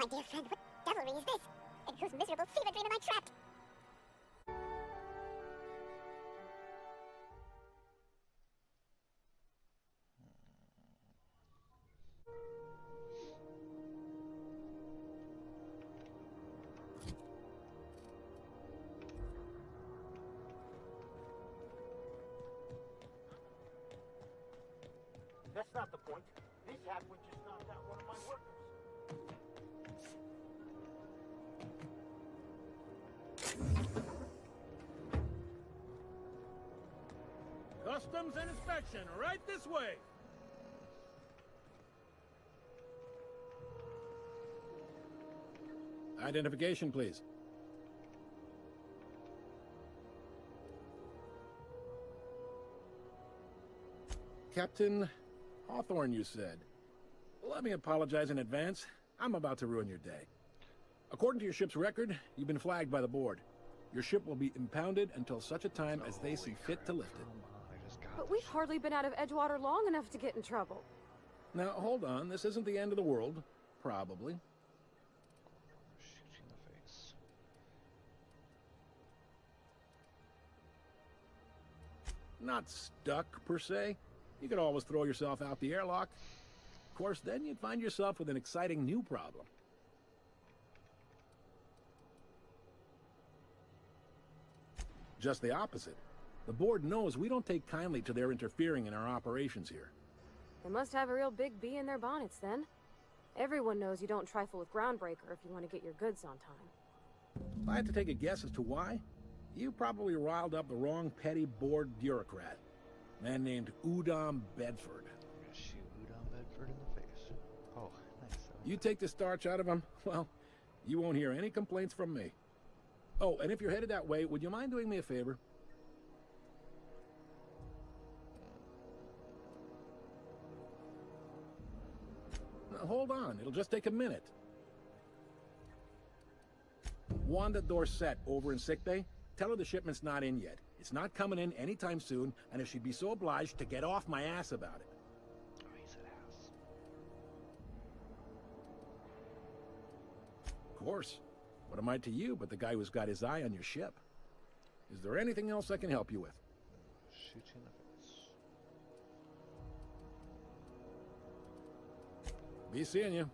my dear friend, what devilry is this? In whose miserable fever dream am I trapped? That's not the point. This halfwit just knocked out one of my workers. Customs and inspection, right this way. Identification, please. Captain Hawthorne, you said. Let me apologize in advance. I'm about to ruin your day. According to your ship's record, you've been flagged by the board. Your ship will be impounded until such a time as they see fit to lift it. But we've hardly been out of Edgewater long enough to get in trouble. Now, hold on. This isn't the end of the world. Probably. Shoot you in the face. Not stuck, per se. You could always throw yourself out the airlock. Of course, then you'd find yourself with an exciting new problem. Just the opposite. The board knows we don't take kindly to their interfering in our operations here. They must have a real big bee in their bonnets, then. Everyone knows you don't trifle with Groundbreaker if you want to get your goods on time. If I had to take a guess as to why, you probably riled up the wrong petty board bureaucrat. A man named Udom Bedford. I'm gonna shoot Udom Bedford in the face. Oh, nice. You take the starch out of him, well, you won't hear any complaints from me. Oh, and if you're headed that way, would you mind doing me a favor? Now, hold on, it'll just take a minute. Wanda Dorset over in sickbay, tell her the shipment's not in yet. It's not coming in anytime soon, and if she'd be so obliged to get off my ass about it. Oh, he's an ass. Of course. What am I to you but the guy who's got his eye on your ship? Is there anything else I can help you with? Shoot you in the face. Be seeing you.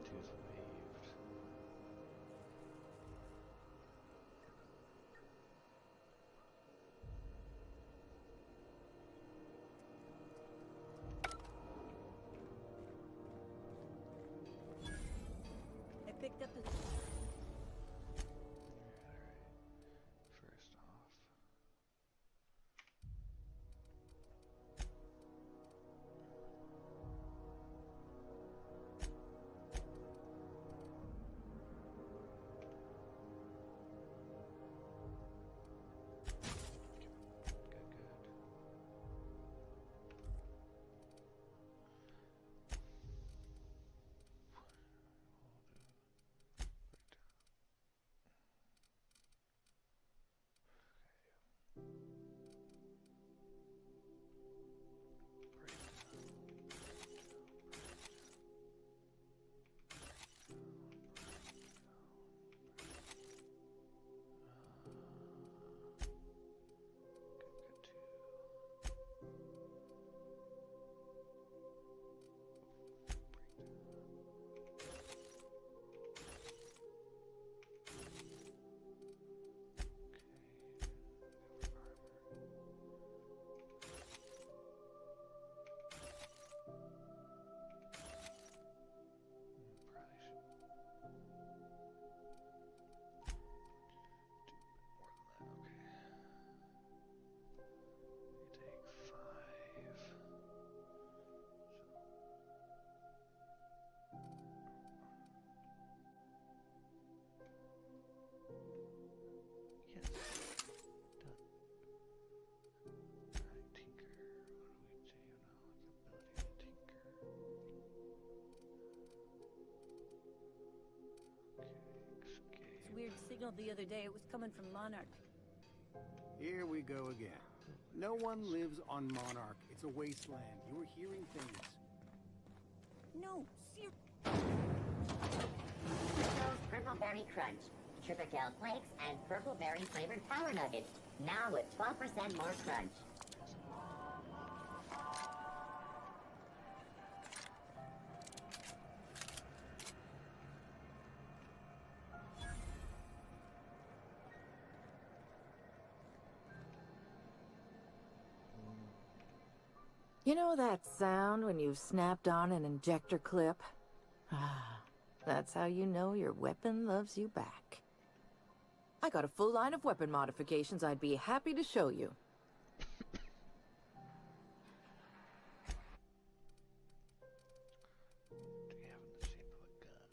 Two's waved. I picked up a... Alright. First off. Good, good. signaled the other day it was coming from Monarch. Here we go again. No one lives on Monarch. It's a wasteland. You're hearing things. No, Those Purple Berry Crunch, Triple Flakes, and Purple Berry flavored Power Nuggets. Now with 12% more crunch. You know that sound when you've snapped on an injector clip? Ah, that's how you know your weapon loves you back. I got a full line of weapon modifications I'd be happy to show you. Do you have in the shape of a gun?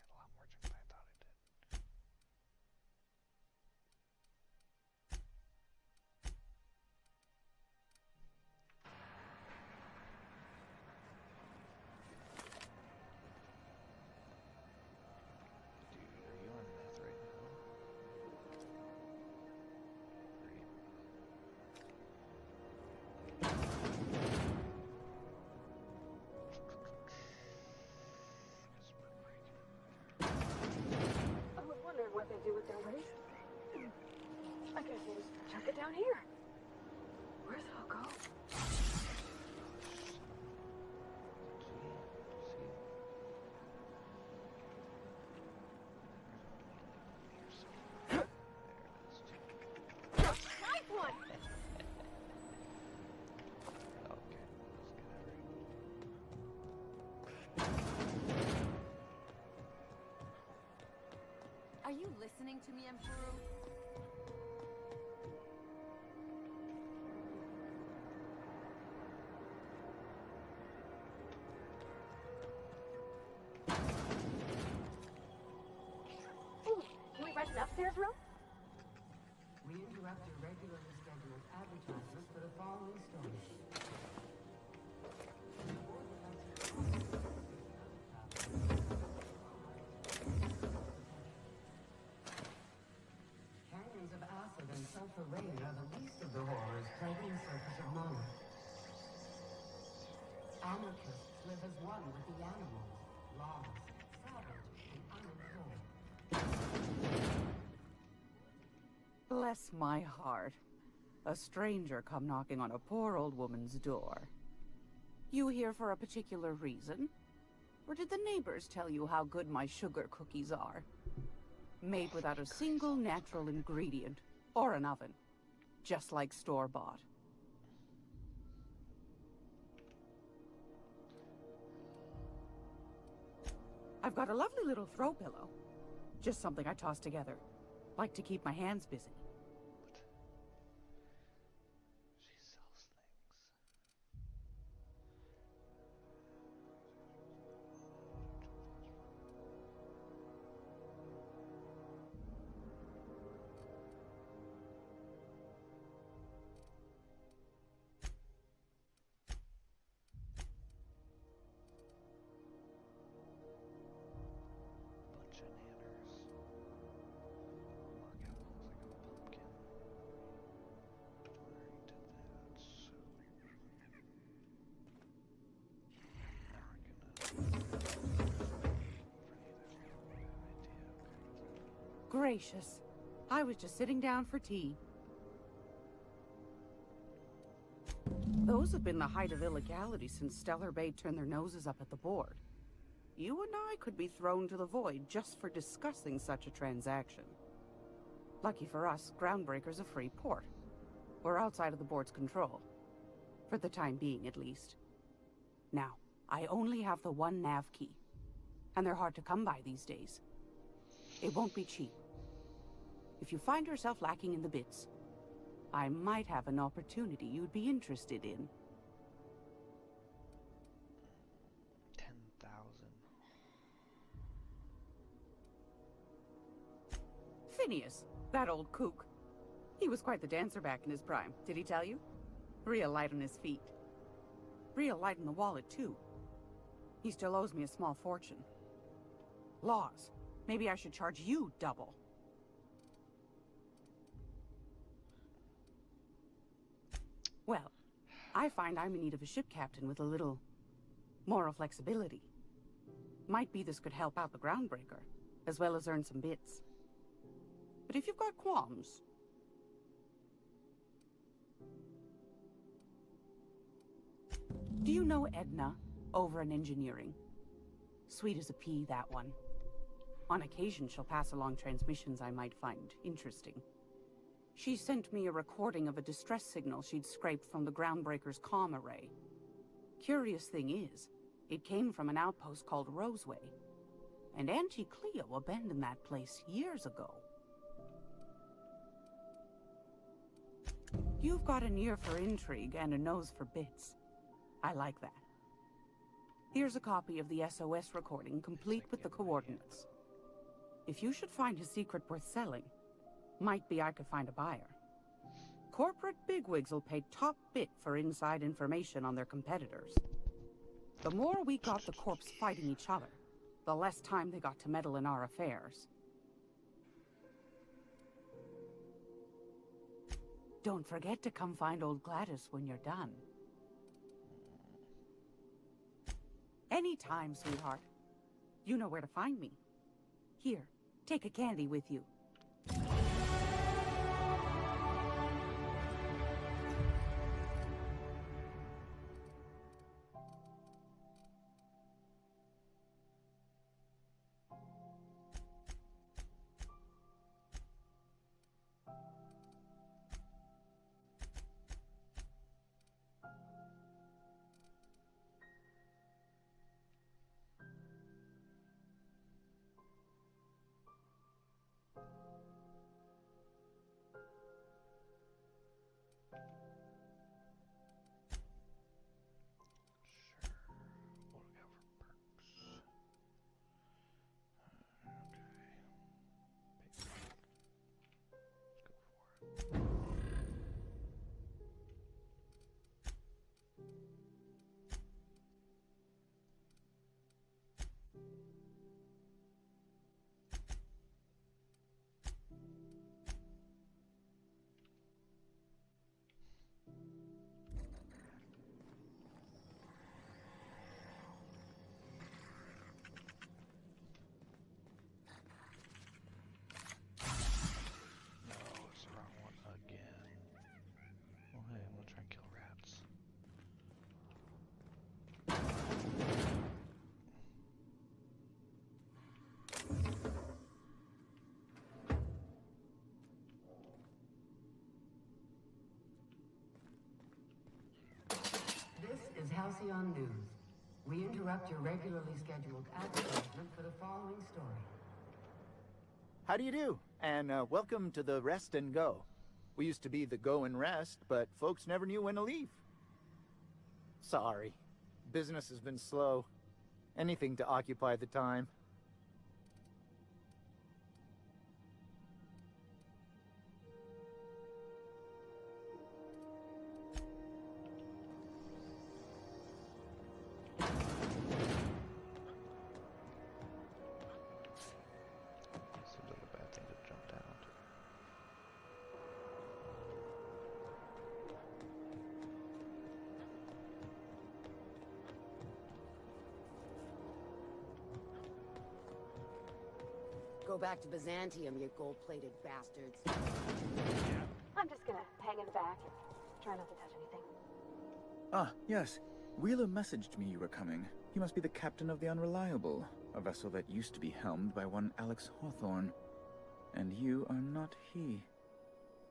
A lot more junk than I thought I did. Dude, are you on meth right now? Great. I was wondering what they do with their waste. I guess we'll just chuck it down here. Where's it all go? Nice one! Okay, Are you listening to me, Emperor? Hey, can we rent an upstairs room? We interrupt your regularly scheduled advertisements for the following story. Canyons of acid and sulfur rain are the least of the horrors plaguing the surface of Monarch. Anarchists live as one with the animals, lawless, savage, and unemployed. Bless my heart. A stranger come knocking on a poor old woman's door. You here for a particular reason? Or did the neighbors tell you how good my sugar cookies are? Made without a single natural ingredient, or an oven. Just like store-bought. I've got a lovely little throw pillow. Just something I toss together. Like to keep my hands busy. she sells things. Bunch of nanners. Mark out looks like a pumpkin. Already did that, so Gracious. I was just sitting down for tea. Those have been the height of illegality since Stellar Bay turned their noses up at the board. You and I could be thrown to the void just for discussing such a transaction. Lucky for us, Groundbreaker's a free port. We're outside of the board's control. For the time being, at least. Now, I only have the one nav key. And they're hard to come by these days. It won't be cheap. If you find yourself lacking in the bits, I might have an opportunity you'd be interested in. 10,000. Phineas, that old kook. He was quite the dancer back in his prime, did he tell you? Real light on his feet. Real light in the wallet, too. He still owes me a small fortune. Laws. Maybe I should charge you double. Well, I find I'm in need of a ship captain with a little moral flexibility. Might be this could help out the Groundbreaker, as well as earn some bits. But if you've got qualms... Do you know Edna, over in engineering? Sweet as a pea, that one. On occasion, she'll pass along transmissions I might find interesting. She sent me a recording of a distress signal she'd scraped from the Groundbreaker's comm array. Curious thing is, it came from an outpost called Roseway. And Auntie Cleo abandoned that place years ago. You've got an ear for intrigue and a nose for bits. I like that. Here's a copy of the SOS recording, complete with the coordinates. If you should find a secret worth selling, might be I could find a buyer. Corporate bigwigs will pay top bit for inside information on their competitors. The more we got the corps fighting each other, the less time they got to meddle in our affairs. Don't forget to come find old Gladys when you're done. Anytime, sweetheart. You know where to find me. Here, take a candy with you. This is Halcyon News. We interrupt your regularly scheduled advertisement for the following story. How do you do? And welcome to the Rest and Go. We used to be the Go and Rest, but folks never knew when to leave. Sorry. Business has been slow. Anything to occupy the time. Go back to Byzantium, you gold-plated bastards. I'm just gonna hang in the back and try not to touch anything. Ah, yes. Wheeler messaged me you were coming. You must be the captain of the Unreliable, a vessel that used to be helmed by one Alex Hawthorne. And you are not he.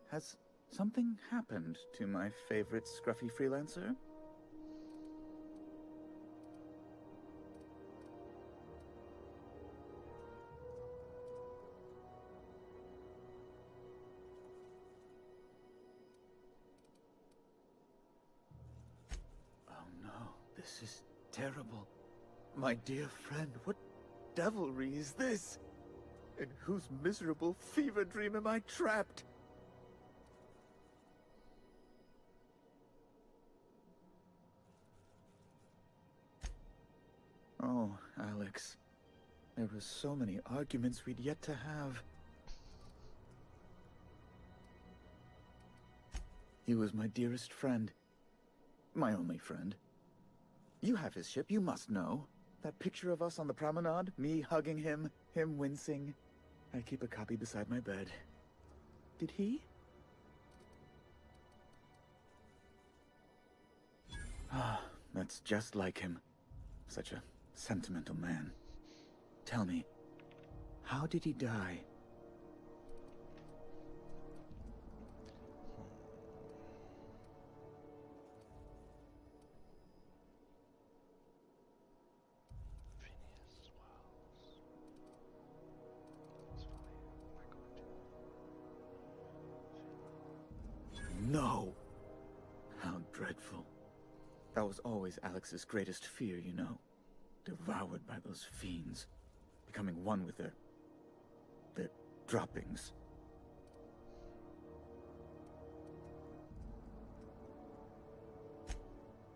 Has something happened to my favorite scruffy freelancer? Oh no, this is terrible. My dear friend, what devilry is this? In whose miserable fever dream am I trapped? Oh, Alex. There were so many arguments we'd yet to have. He was my dearest friend. My only friend. You have his ship, you must know. That picture of us on the promenade, me hugging him, him wincing. I keep a copy beside my bed. Did he? Ah, that's just like him. Such a sentimental man. Tell me, how did he die? No! How dreadful. That was always Alex's greatest fear, you know. Devoured by those fiends. Becoming one with their droppings.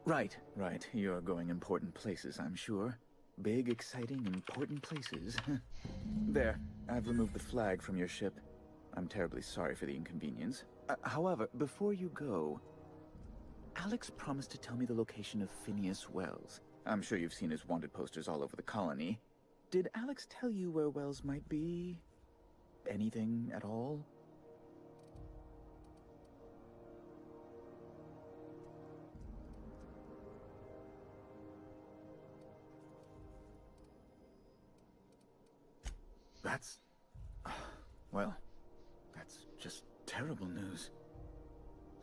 Right. You're going important places, I'm sure. Big, exciting, important places. There, I've removed the flag from your ship. I'm terribly sorry for the inconvenience. However, before you go, Alex promised to tell me the location of Phineas Wells. I'm sure you've seen his wanted posters all over the colony. Did Alex tell you where Wells might be? Anything at all? That's... well, that's just terrible news.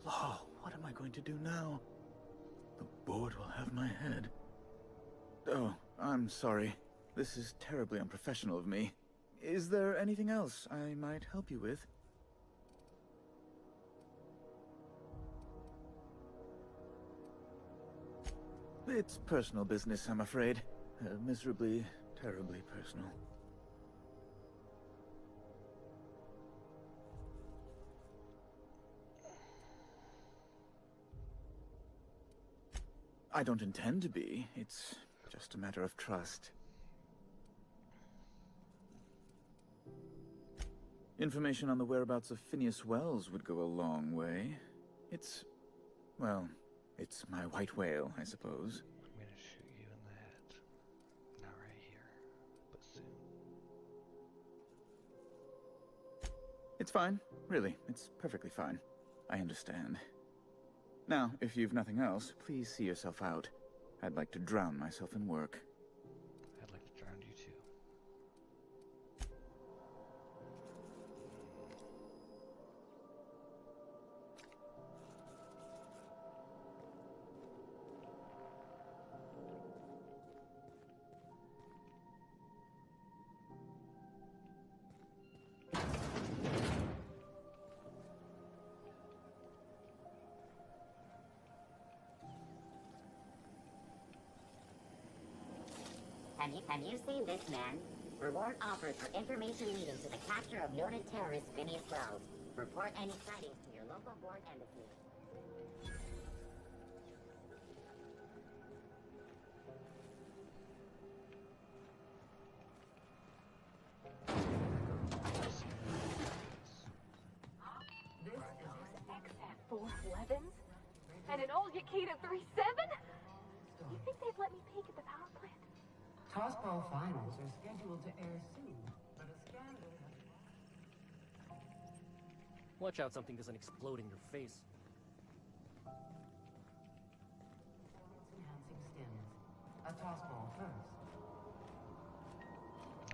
Law, what am I going to do now? The board will have my head. Oh, I'm sorry. This is terribly unprofessional of me. Is there anything else I might help you with? It's personal business, I'm afraid. Miserably, terribly personal. I don't intend to be. It's just a matter of trust. Information on the whereabouts of Phineas Wells would go a long way. Well, it's my white whale, I suppose. I'm gonna shoot you in the head. Not right here, but soon. It's fine. Really, it's perfectly fine. I understand. Now, if you've nothing else, please see yourself out. I'd like to drown myself in work. I'd like to drown you too. Have you seen this man? Reward offered for information leading to the capture of noted terrorist Phineas Wells. Report any sightings to your local board embassy. XF411s? And an old Yakita 37? You think they'd let me peek at the power plant? Tossball finals are scheduled to air soon, but a scandal has... Watch out something doesn't explode in your face. tossball first.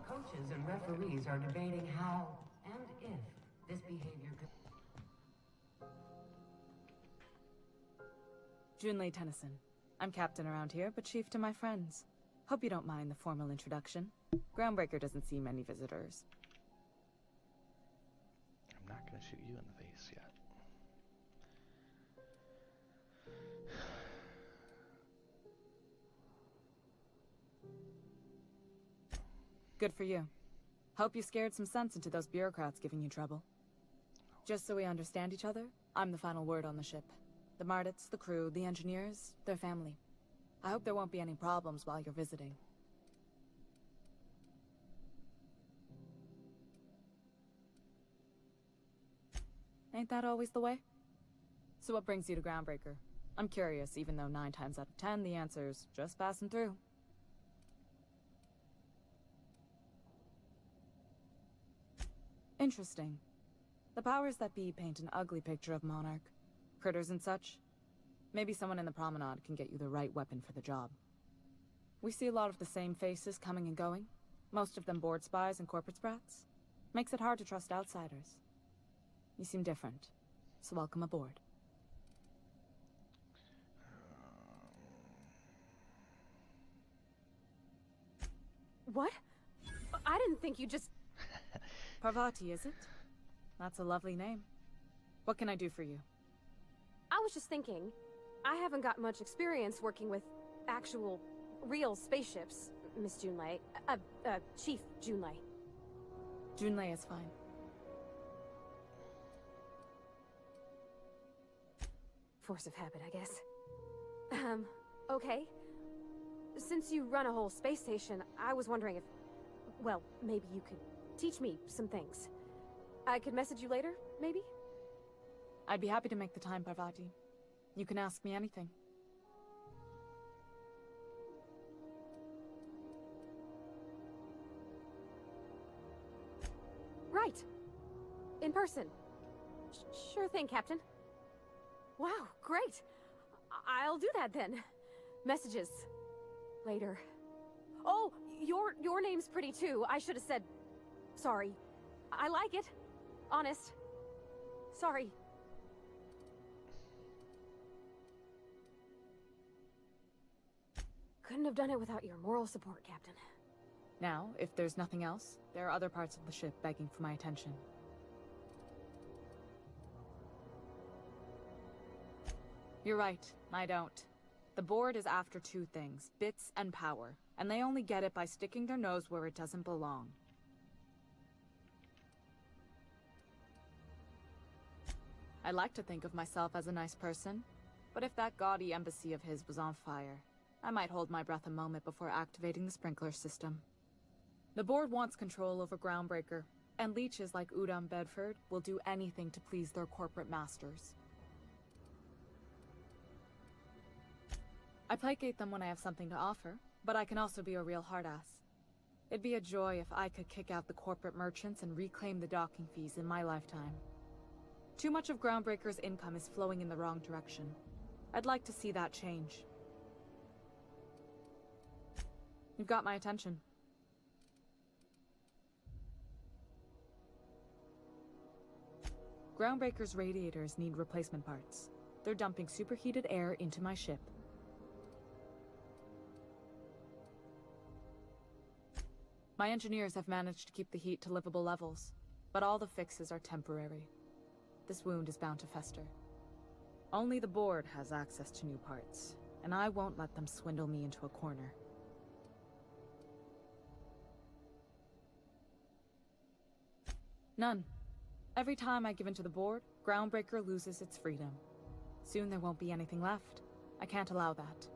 Coaches and referees are debating how and if this behavior could... Junlei Tennyson. I'm captain around here, but chief to my friends. Hope you don't mind the formal introduction. Groundbreaker doesn't see many visitors. I'm not gonna shoot you in the face yet. Good for you. Hope you scared some sense into those bureaucrats giving you trouble. Just so we understand each other, I'm the final word on the ship. The Mardits, the crew, the engineers, their family. I hope there won't be any problems while you're visiting. Ain't that always the way? So what brings you to Groundbreaker? I'm curious, even though 9 times out of 10 the answer's just passing through. Interesting. The powers that be paint an ugly picture of Monarch. Critters and such. Maybe someone in the promenade can get you the right weapon for the job. We see a lot of the same faces coming and going. Most of them board spies and corporate sprats. Makes it hard to trust outsiders. You seem different, so welcome aboard. What? I didn't think you just... Parvati, is it? That's a lovely name. What can I do for you? I was just thinking, I haven't got much experience working with actual, real spaceships, Miss Junlei. Chief Junlei. Junlei is fine. Force of habit, I guess. Okay. Since you run a whole space station, I was wondering if... Well, maybe you could teach me some things. I could message you later, maybe? I'd be happy to make the time, Parvati. You can ask me anything. Right. In person. Sure thing, Captain. Wow, great. I'll do that then. Messages. Later. Oh, your name's pretty too. I should have said... Sorry. I like it. Honest. Sorry. Couldn't have done it without your moral support, Captain. Now, if there's nothing else, there are other parts of the ship begging for my attention. You're right, I don't. The board is after 2 things, bits and power, and they only get it by sticking their nose where it doesn't belong. I like to think of myself as a nice person, but if that gaudy embassy of his was on fire, I might hold my breath a moment before activating the sprinkler system. The board wants control over Groundbreaker, and leeches like Udom Bedford will do anything to please their corporate masters. I placate them when I have something to offer, but I can also be a real hard-ass. It'd be a joy if I could kick out the corporate merchants and reclaim the docking fees in my lifetime. Too much of Groundbreaker's income is flowing in the wrong direction. I'd like to see that change. You've got my attention. Groundbreaker's radiators need replacement parts. They're dumping superheated air into my ship. My engineers have managed to keep the heat to livable levels, but all the fixes are temporary. This wound is bound to fester. Only the board has access to new parts, and I won't let them swindle me into a corner. None. Every time I give in to the board, Groundbreaker loses its freedom. Soon there won't be anything left. I can't allow that.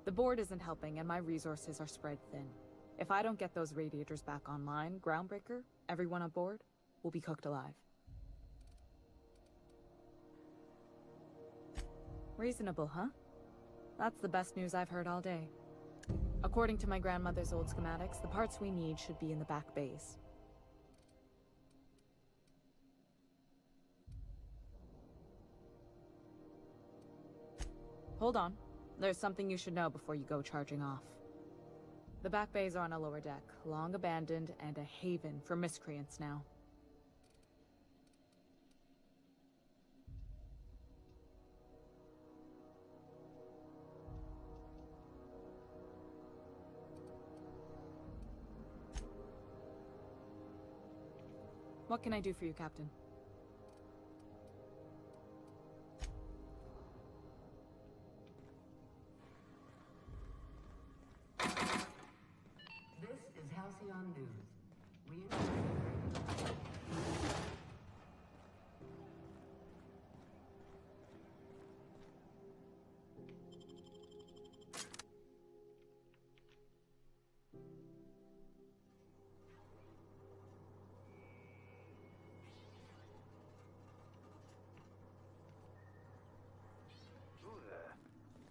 The board isn't helping, and my resources are spread thin. If I don't get those radiators back online, Groundbreaker, everyone on board, will be cooked alive. Reasonable, huh? That's the best news I've heard all day. According to my grandmother's old schematics, the parts we need should be in the back bays. Hold on. There's something you should know before you go charging off. The back bays are on a lower deck, long abandoned and a haven for miscreants now. What can I do for you, Captain? This is Halcyon News. We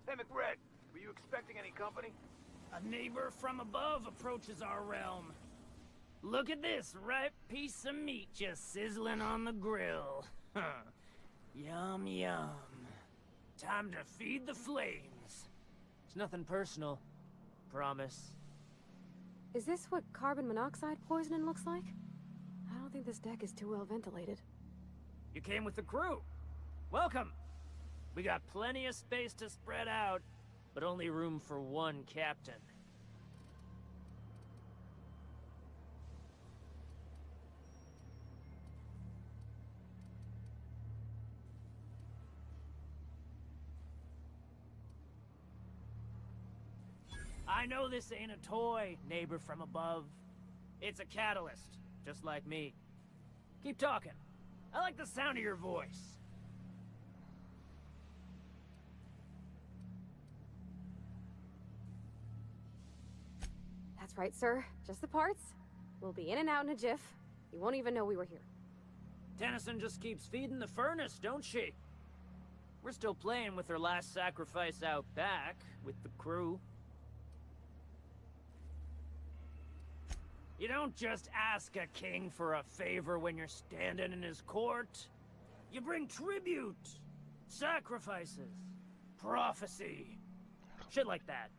Hey, McRed, were you expecting any company? A neighbor from above approaches our realm. Look at this ripe piece of meat just sizzling on the grill. Yum, yum. Time to feed the flames. It's nothing personal. Promise. Is this what carbon monoxide poisoning looks like? I don't think this deck is too well ventilated. You came with the crew. Welcome. We got plenty of space to spread out, but only room for one captain. I know this ain't a toy, neighbor from above. It's a catalyst, just like me. Keep talking. I like the sound of your voice. That's right, sir. Just the parts. We'll be in and out in a jiff. You won't even know we were here. Tennyson just keeps feeding the furnace, don't she? We're still playing with her last sacrifice out back, with the crew. You don't just ask a king for a favor when you're standing in his court. You bring tribute, sacrifices, prophecy, shit like that.